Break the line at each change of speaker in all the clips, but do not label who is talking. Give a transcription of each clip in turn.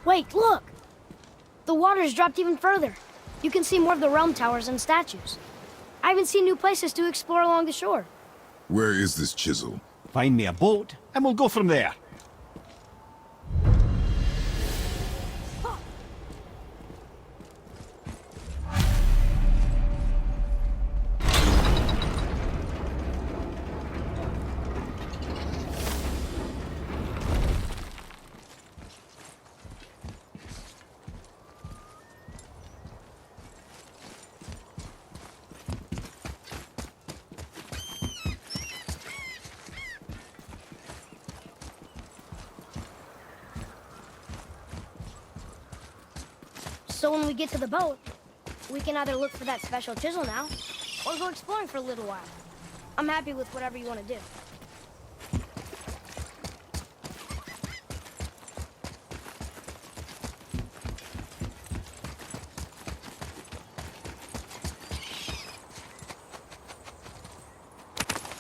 Wait, look! The water's dropped even further. You can see more of the realm towers and statues. I even see new places to explore along the shore.
Where is this Chisel?
Find me a boat, and we'll go from there.
So when we get to the boat, we can either look for that special chisel now, or go exploring for a little while. I'm happy with whatever you want to do.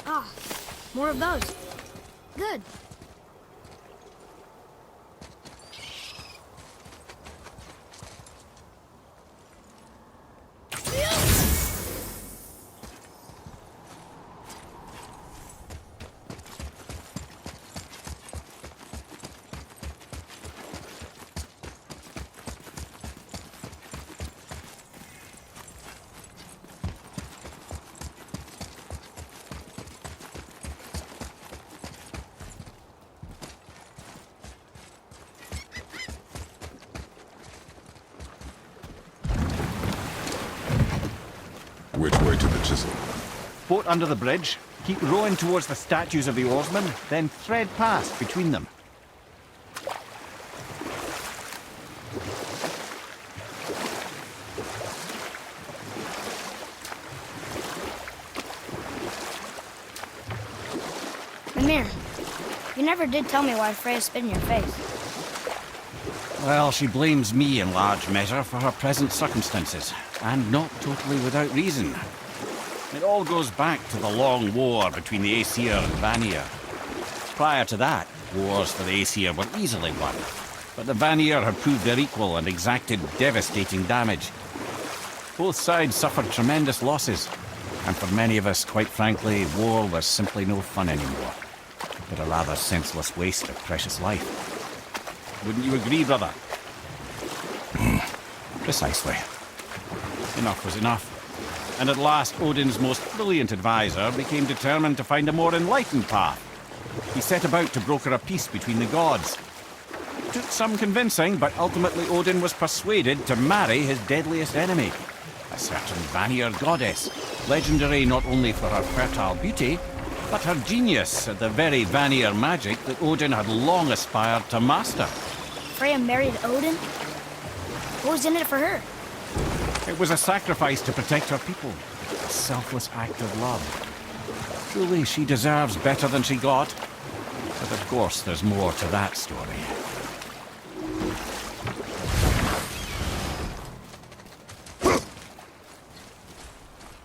Ah, more of those. Good.
Which way to the Chisel?
Boat under the bridge, keep rowing towards the statues of the oarsmen, then thread past between them.
Mimir, you never did tell me why Freya spit in your face.
Well, she blames me in large measure for her present circumstances, and not totally without reason. It all goes back to the long war between the Aesir and Vanir. Prior to that, wars for the Aesir were easily won, but the Vanir had proved their equal and exacted devastating damage. Both sides suffered tremendous losses, and for many of us, quite frankly, war was simply no fun anymore, but a rather senseless waste of precious life. Wouldn't you agree, brother? Precisely. Enough was enough. And at last, Odin's most brilliant advisor became determined to find a more enlightened path. He set about to broker a peace between the gods. It took some convincing, but ultimately Odin was persuaded to marry his deadliest enemy, a certain Vanir goddess, legendary not only for her fertile beauty, but her genius at the very Vanir magic that Odin had long aspired to master.
Freya married Odin? What was in it for her?
It was a sacrifice to protect her people, a selfless act of love. Truly, she deserves better than she got. But of course, there's more to that story.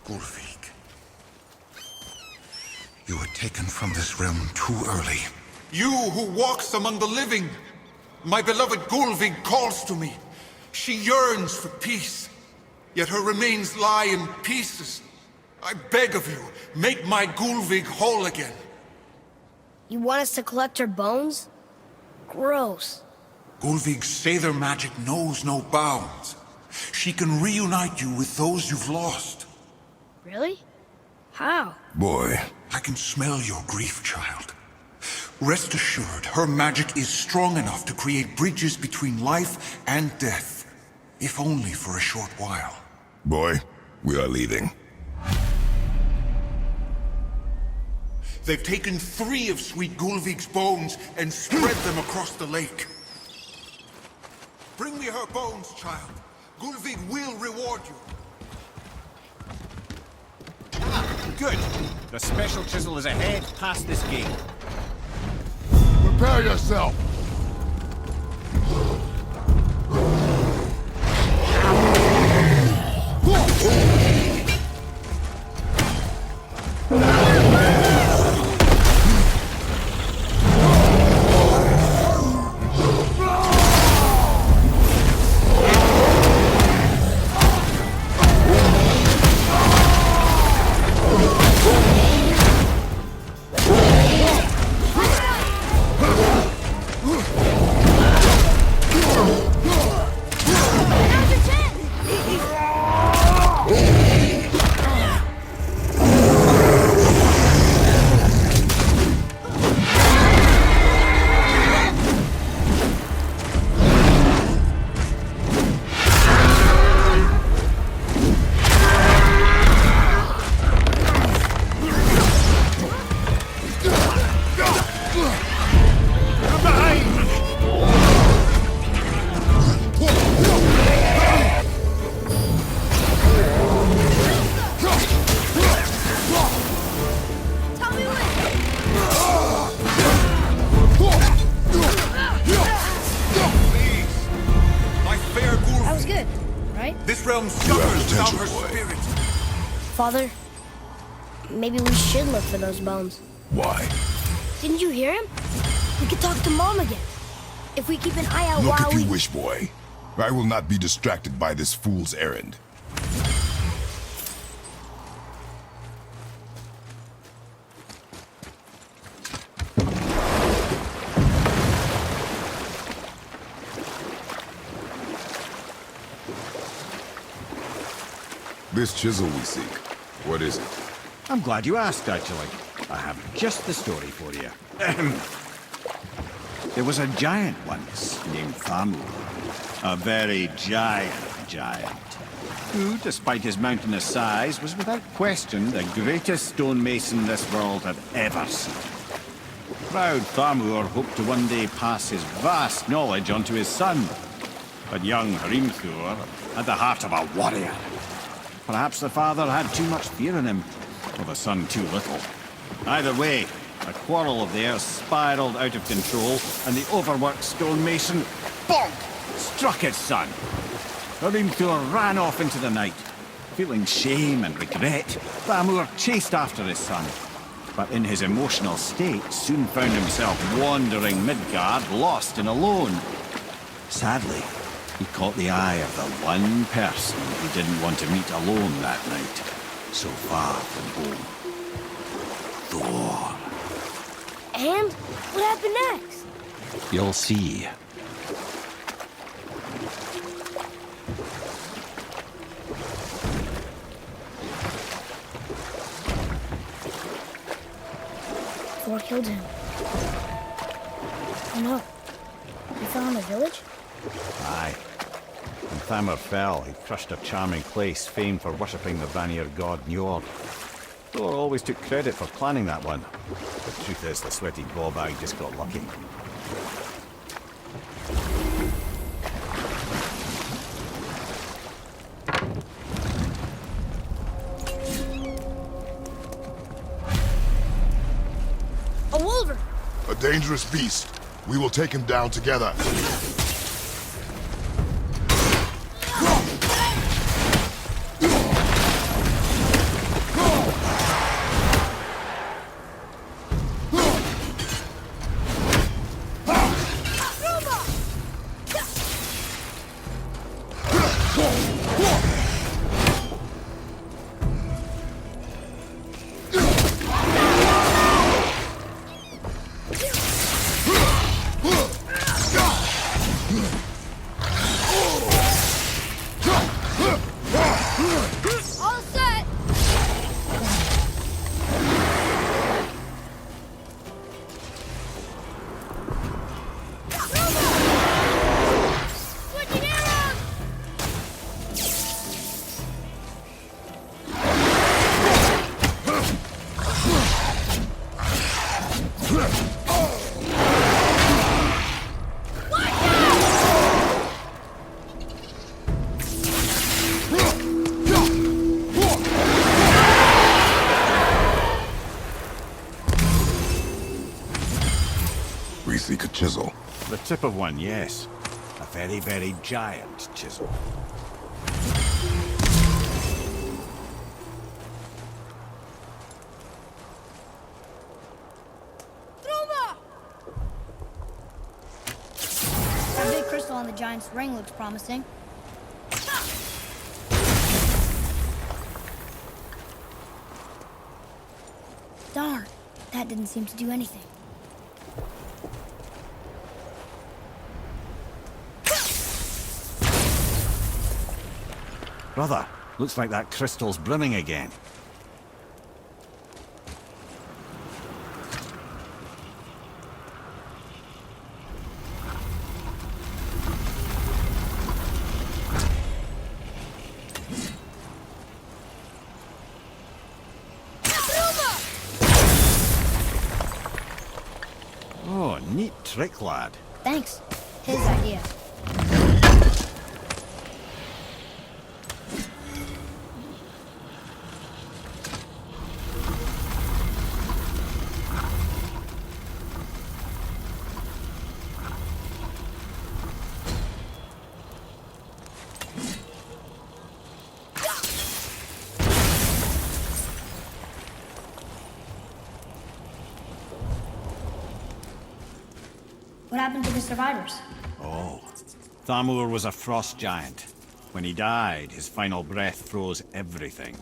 Gulvig. You were taken from this realm too early.
You who walks among the living! My beloved Gulvig calls to me. She yearns for peace, yet her remains lie in pieces. I beg of you, make my Gulvig whole again.
You want us to collect her bones? Gross.
Gulvig's Sather magic knows no bounds. She can reunite you with those you've lost.
Really? How?
Boy.
I can smell your grief, child. Rest assured, her magic is strong enough to create bridges between life and death, if only for a short while.
Boy, we are leaving.
They've taken 3 of sweet Gulvig's bones and spread them across the lake. Bring me her bones, child. Gulvig will reward you.
Good. The special chisel is ahead past this gate.
Prepare yourself!
right?
This realm
You
suffers
have
without
potential,
her
boy.
spirit.
Father, maybe we should look for those bones.
Why?
Didn't you hear him? We could talk to Mom again. If we keep an eye out
Look
while
if
we...
you wish, boy. I will not be distracted by this fool's errand. This chisel we seek, what is it?
I'm glad you asked, actually. I have just the story for you. There was a giant once named Thamur. A very giant, who, despite his mountainous size, was without question the greatest stonemason this world had ever seen. Proud Thamur hoped to one day pass his vast knowledge onto his son. But young Hrimthur had the heart of a warrior. Perhaps the father had too much fear in him, or the son too little. Either way, a quarrel of theirs spiraled out of control, and the overworked stonemason, bonk, struck his son. Hrimthur ran off into the night. Feeling shame and regret, Thamur chased after his son, but in his emotional state soon found himself wandering Midgard, lost and alone. Sadly, he caught the eye of the one person he didn't want to meet alone that night, so far from home. Thor.
And? What happened next?
You'll see.
Thor killed him. Oh no. He fell in the village?
Aye. When Thamur fell, he crushed a charming place famed for worshipping the Vanir god Njord. Thor always took credit for planning that one. The truth is, the sweaty ballbag just got lucky.
A wolver!
A dangerous beast. We will take him down together.
All set! Switching arrows!
We seek a chisel.
The tip of one, yes. A very giant chisel.
That big crystal on the giant's ring looks promising. Darn, that didn't seem to do anything.
Brother, looks like that crystal's brimming again. Oh, neat trick, lad.
Thanks. His idea.
happened to the survivors?
Oh. Thamur was a frost giant. When he died, his final breath froze everything.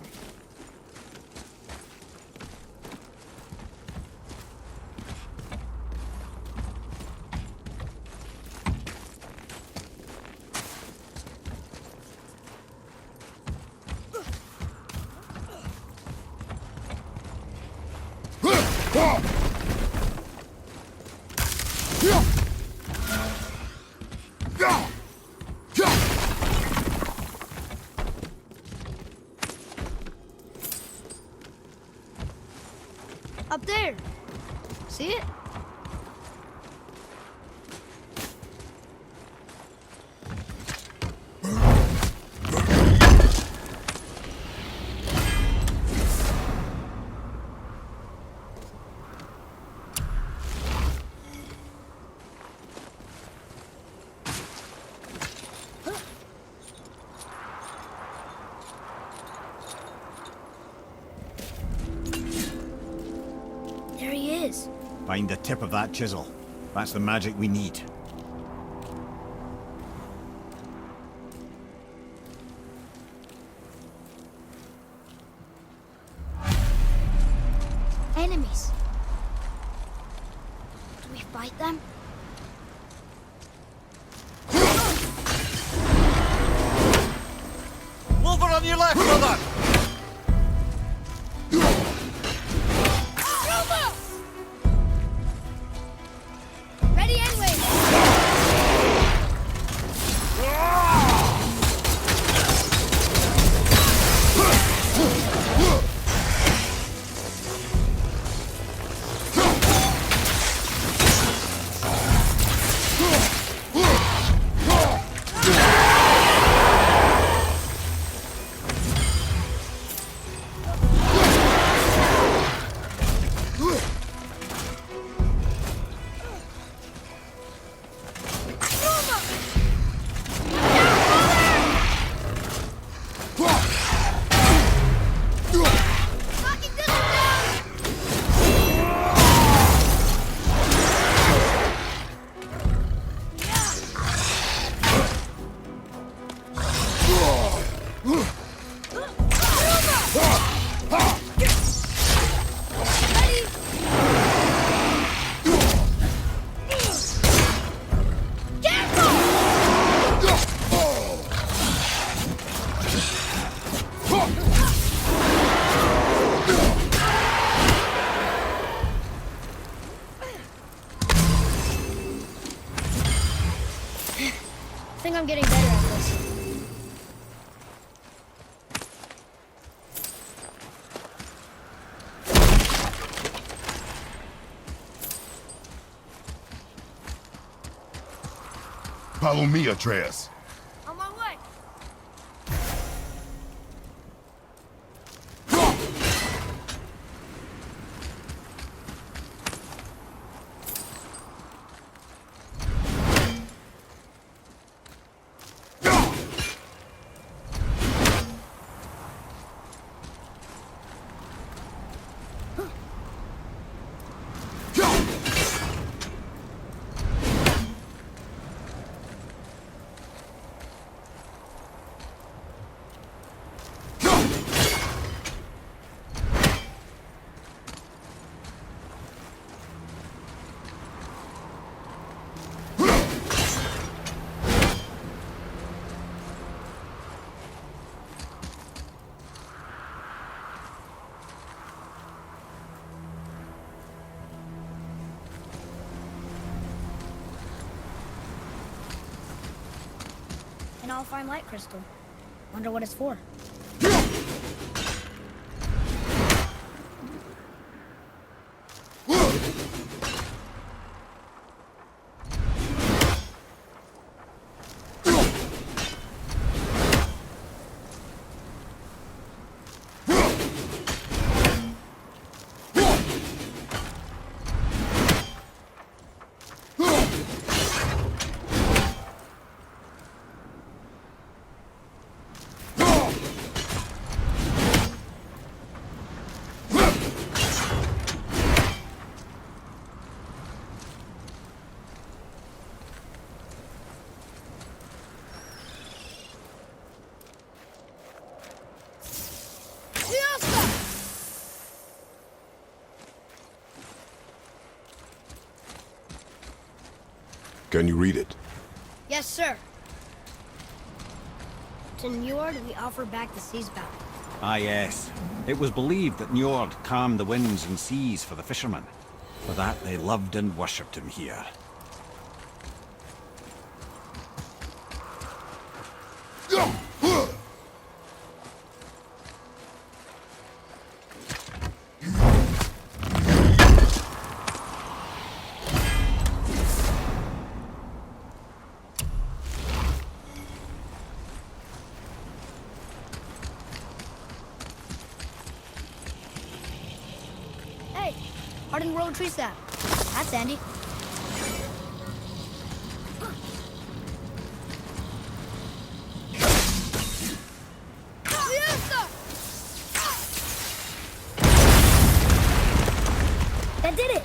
Up there. See it? There he is.
Find the tip of that chisel. That's the magic we need.
Enemies. Do we fight them?
Over on your left, brother!
Ready anyway. I think I'm getting better at this.
Follow me, Atreus.
On my way. And I'll find light crystal. Wonder what it's for.
Can you read it?
Yes, sir. To Njord, we offer back the sea's bounty.
Ah, yes. It was believed that Njord calmed the winds and seas for the fishermen. For that, they loved and worshipped him here.
Hey, hardened road tree sap. That's handy. That did it!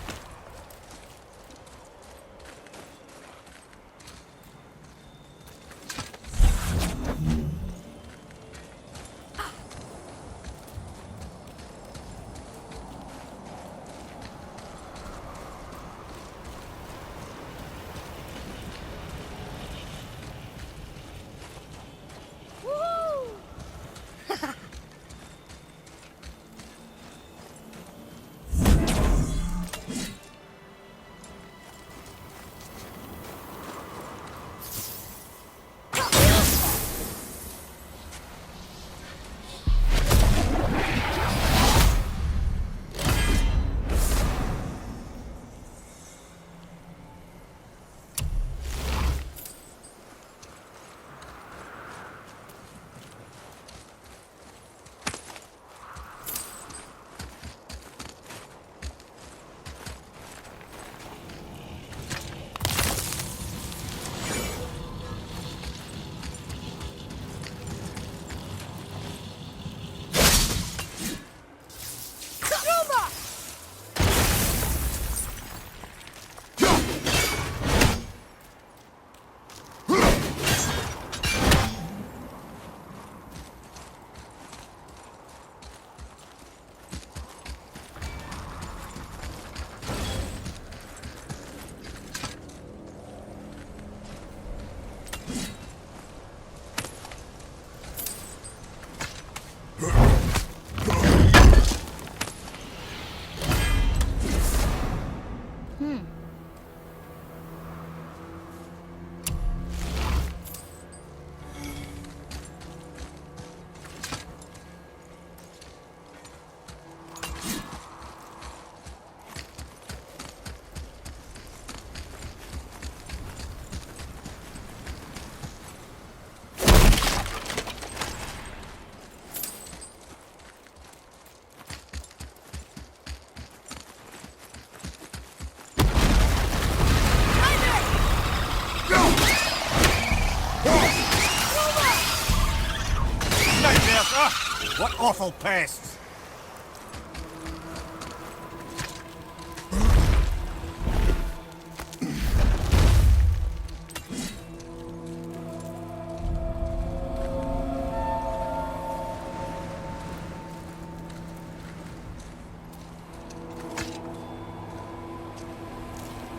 What awful pests!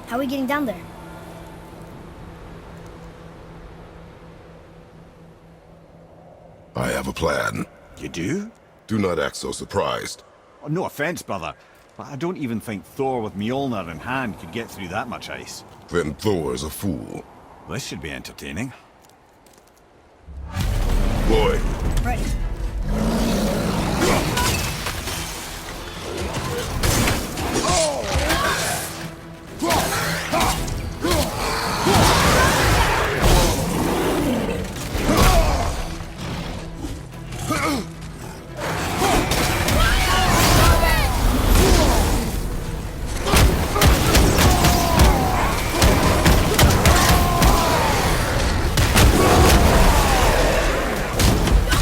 How are we getting down there?
I have a plan.
You do?
Do not act so surprised.
Oh, no offense, brother, but I don't even think Thor with Mjolnir in hand could get through that much ice.
Then Thor is a fool.
This should be entertaining.
Boy,
Ready.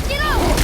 Get up!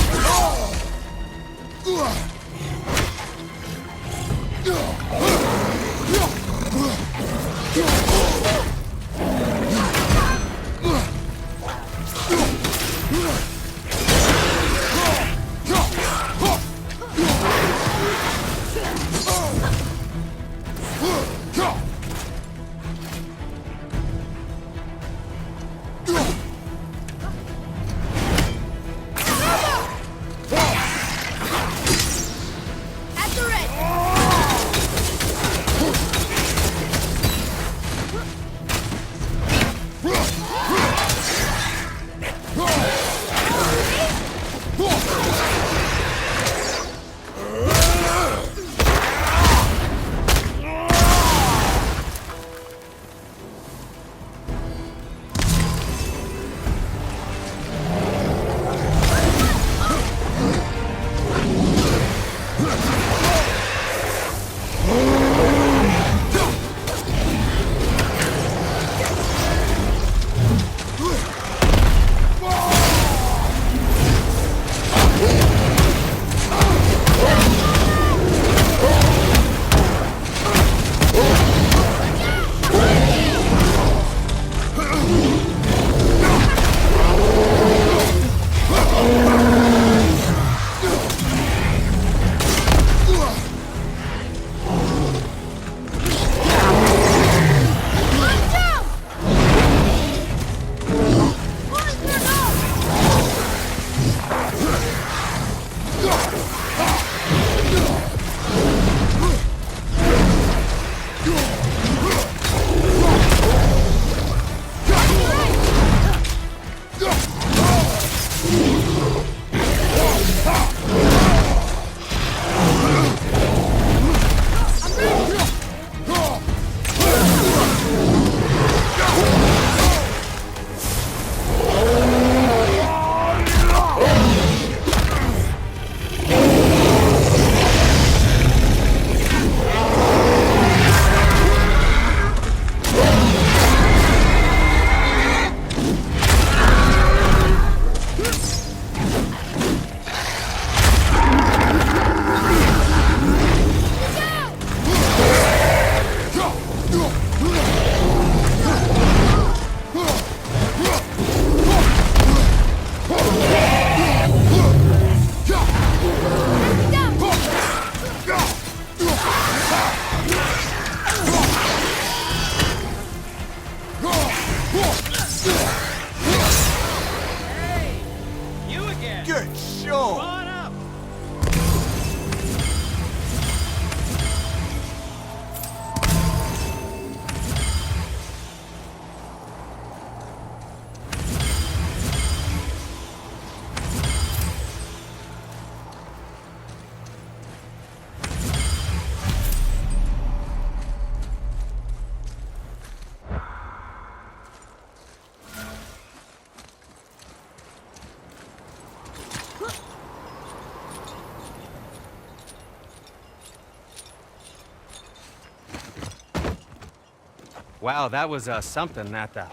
Wow, that was something at the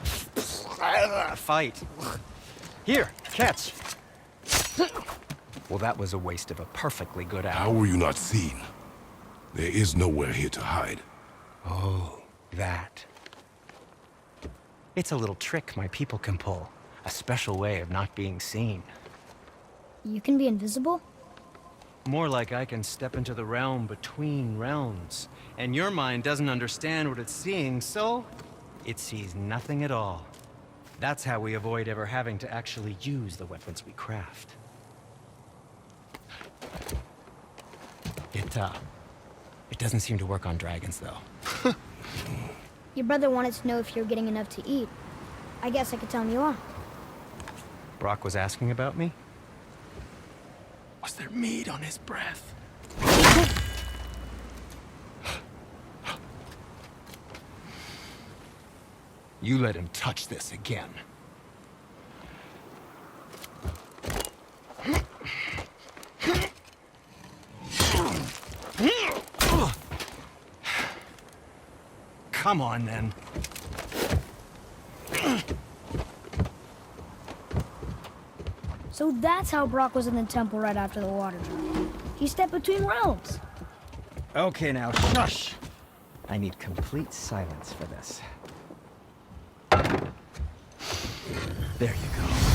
fight. Here, catch. Well, that was a waste of a perfectly good
How
hour.
were you not seen? There is nowhere here to hide.
Oh, that. It's a little trick my people can pull. A special way of not being seen.
You can be invisible?
More like I can step into the realm between realms. And your mind doesn't understand what it's seeing, so it sees nothing at all. That's how we avoid ever having to actually use the weapons we craft. It doesn't seem to work on dragons, though.
Your brother wanted to know if you're getting enough to eat. I guess I could tell him you are.
Brock was asking about me? Was there meat on his breath? You let him touch this again. Come on, then.
So that's how Brock was in the temple right after the water drop. He stepped between realms.
Okay, now, shush! I need complete silence for this. There you go.